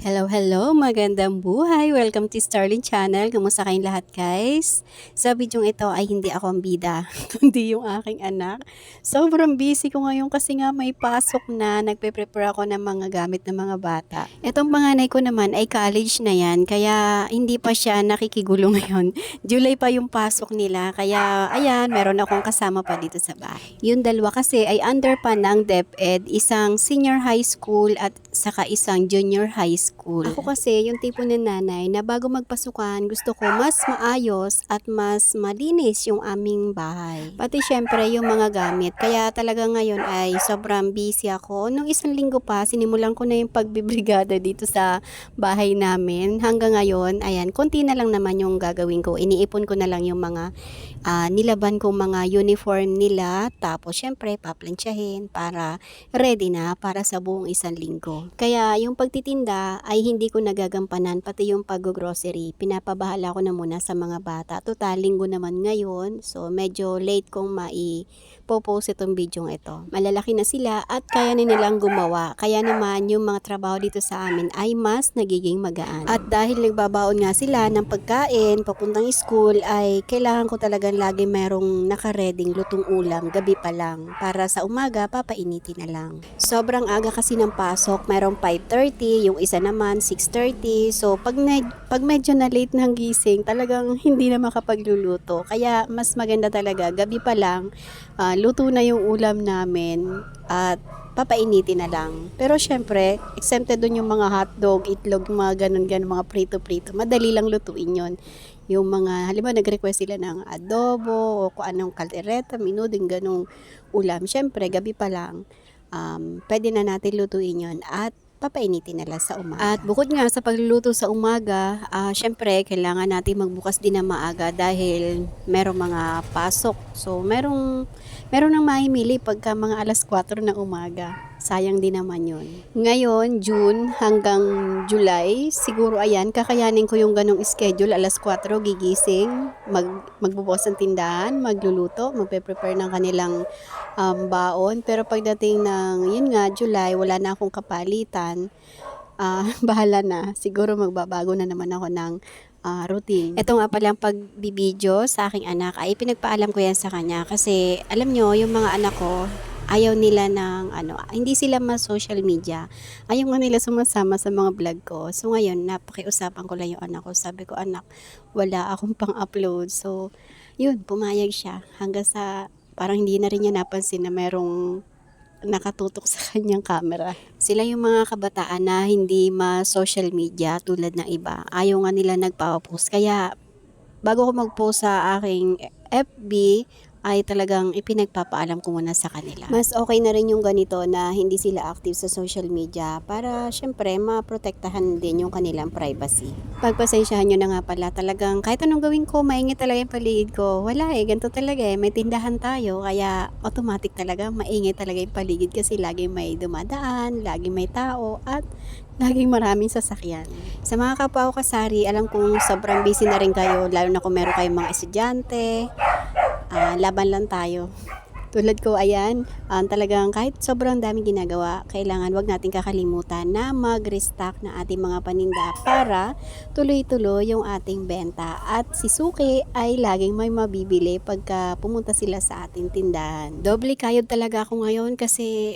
Hello, hello! Magandang buhay! Welcome to Starling Channel. Kumusta kayong lahat, guys? Sa video ito ay hindi ako ang bida, kundi yung aking anak. Sobrang busy ko ngayon kasi nga may pasok na. Nagpe-prepare ako ng mga gamit ng mga bata. Itong panganay ko naman ay college na yan, kaya hindi pa siya nakikigulo ngayon. July pa yung pasok nila, kaya ayan, meron akong kasama pa dito sa bahay. Yung dalawa kasi ay under pa ng DepEd, isang senior high school at saka isang junior high school. Ako kasi yung tipo ng nanay na bago magpasukan gusto ko mas maayos at mas malinis yung aming bahay. Pati syempre yung mga gamit. Kaya talaga ngayon ay sobrang busy ako. Nung isang linggo pa sinimulan ko na yung pagbibrigada dito sa bahay namin. Hanggang ngayon, ayan, konti na lang naman yung gagawin ko. Iniipon ko na lang yung mga nilaban kong mga uniform nila. Tapos syempre paplansyahin para ready na para sa buong isang linggo. Kaya yung pagtitinda ay hindi ko nagagampanan, pati yung pag-grocery. Pinapabahala ko na muna sa mga bata. Total, linggo naman ngayon. So, medyo late kong mai-post itong video ito. Malalaki na sila at kaya na nilang gumawa. Kaya naman, yung mga trabaho dito sa amin ay mas nagiging magaan. At dahil nagbabaon nga sila ng pagkain, papuntang school, ay kailangan ko talagang lagi merong nakareding lutong ulam, gabi pa lang. Para sa umaga, papainitin na lang. Sobrang aga kasi ng pasok, merong 5:30, yung isa naman 6:30. So pag medyo na late ng gising, talagang hindi na makapagluluto. Kaya mas maganda talaga gabi pa lang, luto na yung ulam namin at papainitin na lang. Pero syempre, exempted dun yung mga hotdog, itlog, mga ganun-ganun, mga prito-prito. Madali lang lutuin yon. Yung mga, halimbawa nag-request sila ng adobo o kung anong kaldereta, minuding ganung ulam. Syempre, gabi pa lang, pwede na natin lutuin yon at papainitin na lang sa umaga. At bukod nga sa pagluluto sa umaga, syempre kailangan natin magbukas din na maaga dahil merong mga pasok. So meron nang mamimili pagka mga alas 4 ng umaga. Sayang din naman yun. Ngayon, June hanggang July, siguro ayan, kakayanin ko yung ganong schedule. Alas 4 gigising, magbubukas ng tindahan, magluluto, magpe-prepare ng kanilang baon. Pero pagdating ng, yun nga, July, wala na akong kapalitan. Bahala na. Siguro magbabago na naman ako ng routine. Ito nga palang pagbibideo sa aking anak ay pinagpaalam ko yan sa kanya kasi alam nyo, yung mga anak ko, ayaw nila ng hindi sila social media. Ayaw nga nila sumasama sa mga vlog ko. So ngayon, napakiusapan ko lang yung anak ko. Sabi ko, anak, wala akong pang-upload. So, yun, pumayag siya. Hanggang sa, parang hindi na rin niya napansin na merong nakatutok sa kanyang camera. Sila yung mga kabataan na hindi ma-social media tulad ng iba. Ayaw nga nila nagpa-post. Kaya, bago ko mag-post sa aking FB, ay talagang ipinagpapaalam ko muna sa kanila. Mas okay na rin yung ganito na hindi sila active sa social media para syempre maprotektahan din yung kanilang privacy. Pagpasensyahan nyo na nga pala, talagang kahit anong gawin ko, maingay talaga yung paligid ko. Wala ganito talaga may tindahan tayo, kaya automatic talaga, maingay talaga yung paligid kasi laging may dumadaan, laging may tao, at laging maraming sasakyan. Sa mga kapwa ko kasari, alam kong sobrang busy na rin kayo, lalo na kung meron kayong mga estudyante. Laban lang tayo. Tulad ko, ayan, talagang kahit sobrang daming ginagawa, kailangan wag natin kakalimutan na mag-restock na ating mga paninda para tuloy-tuloy yung ating benta. At si Suki ay laging may mabibili pagka pumunta sila sa ating tindahan. Doble kayod talaga ako ngayon kasi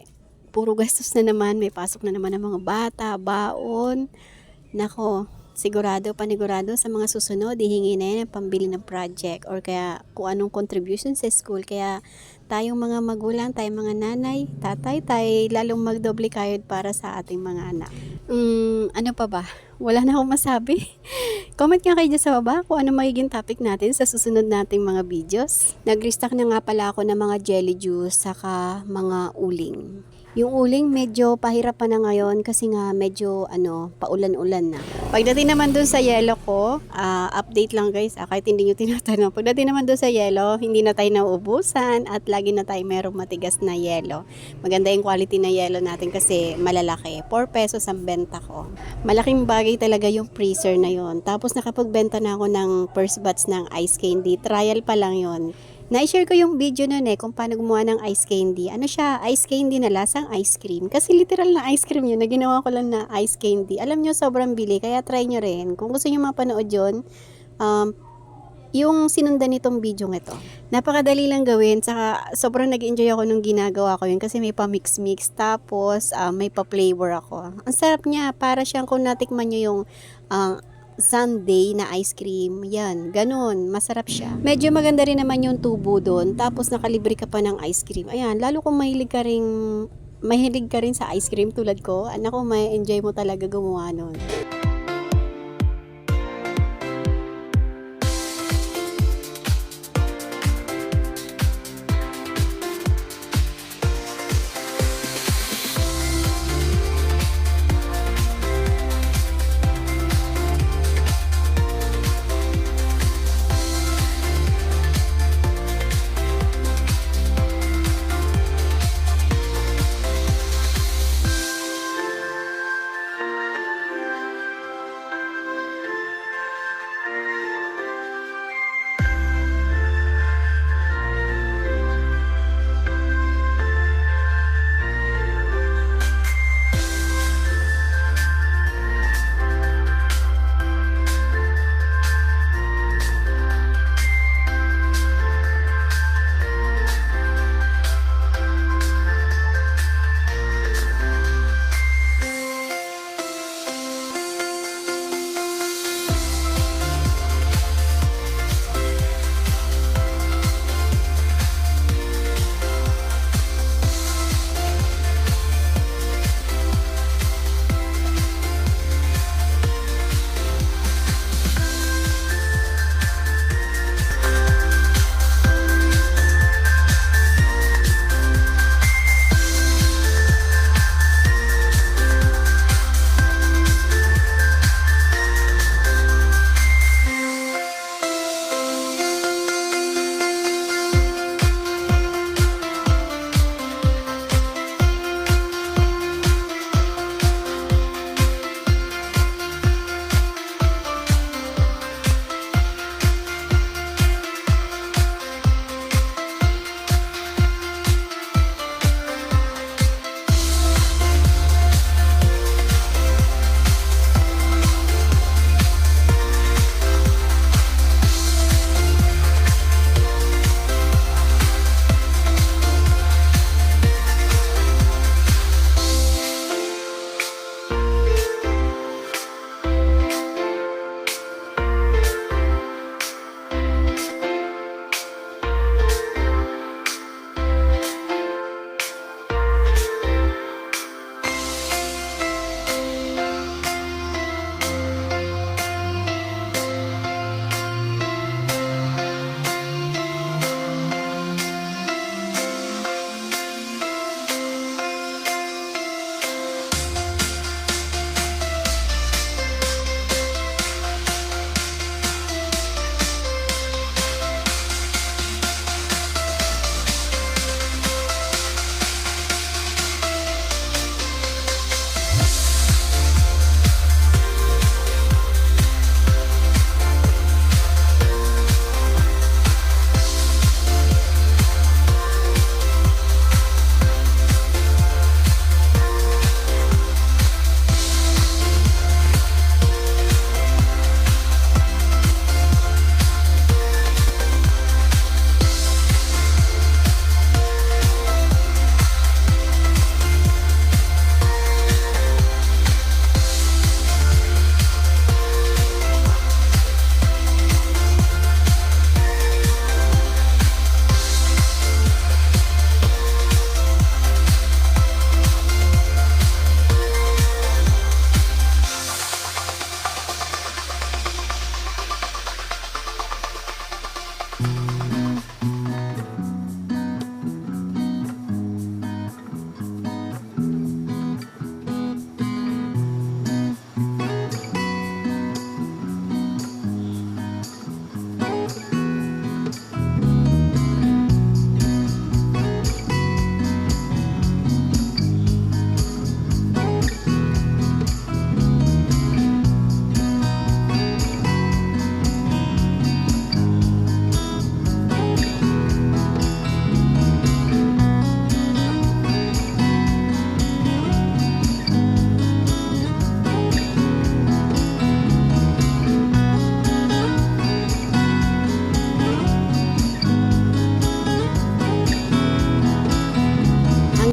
puro gastos na naman, may pasok na naman ng mga bata, baon. Nako, panigurado sa mga susunod, hihingi na yan ang pambili ng project or kaya kung anong contribution sa school. Kaya tayong mga magulang, tayong mga nanay, tatay, lalong magdoble kayod para sa ating mga anak. Ano pa ba? Wala na akong masabi. Comment nga kayo dyan sa baba kung ano magiging topic natin sa susunod nating mga videos. Nag-restock na nga pala ako ng mga jelly juice saka mga uling. Yung uling medyo pahirap pa na ngayon kasi nga medyo paulan-ulan na. Pagdating naman dun sa yelo ko, update lang guys, kahit hindi nyo tinatanong. Pagdating naman dun sa yelo, hindi na tayo nauubusan at lagi na tayo merong matigas na yelo. Maganda yung quality na yelo natin kasi malalaki. 4 pesos ang benta ko. Malaking bagay talaga yung freezer na yon. Tapos nakapagbenta na ako ng first batch ng ice candy. Trial pa lang yon. Na-share ko yung video nun kung paano gumawa ng ice candy. Ano siya, ice candy na lasang ice cream. Kasi literal na ice cream yun na ginawa ko lang na ice candy. Alam nyo, sobrang bili, kaya try nyo rin. Kung gusto nyo mapanood yun, um, yung sinundan nitong video ito. Napakadali lang gawin, saka sobrang nag-enjoy ako nung ginagawa ko yun kasi may pa-mix-mix, tapos may pa-flavor ako. Ang sarap niya, para siyang kung natikman nyo yung ah, sundae na ice cream, yan, ganun, masarap siya. Medyo maganda rin naman yung tubo doon, tapos nakalibre ka pa ng ice cream. Ayan, lalo kung mahilig ka rin sa ice cream tulad ko, anak ko, may enjoy mo talaga gumawa nun.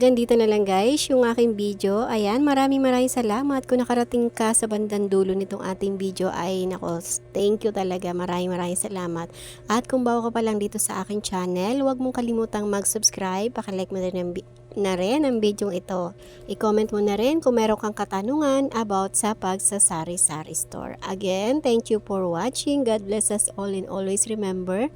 hanggang dito na lang guys yung aking video. Ayan, maraming salamat. Kung nakarating ka sa bandang dulo nitong ating video ay nako, thank you talaga. Maraming salamat. At kung bago ka pa lang dito sa aking channel, huwag mong kalimutang mag-subscribe. Pakilike mo na rin ang video ito. I-comment mo na rin kung meron kang katanungan about sa pagsasari-sari store. Again, thank you for watching. God bless us all and always remember,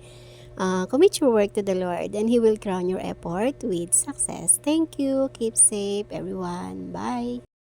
commit your work to the Lord and He will crown your effort with success. Thank you. Keep safe, everyone. Bye.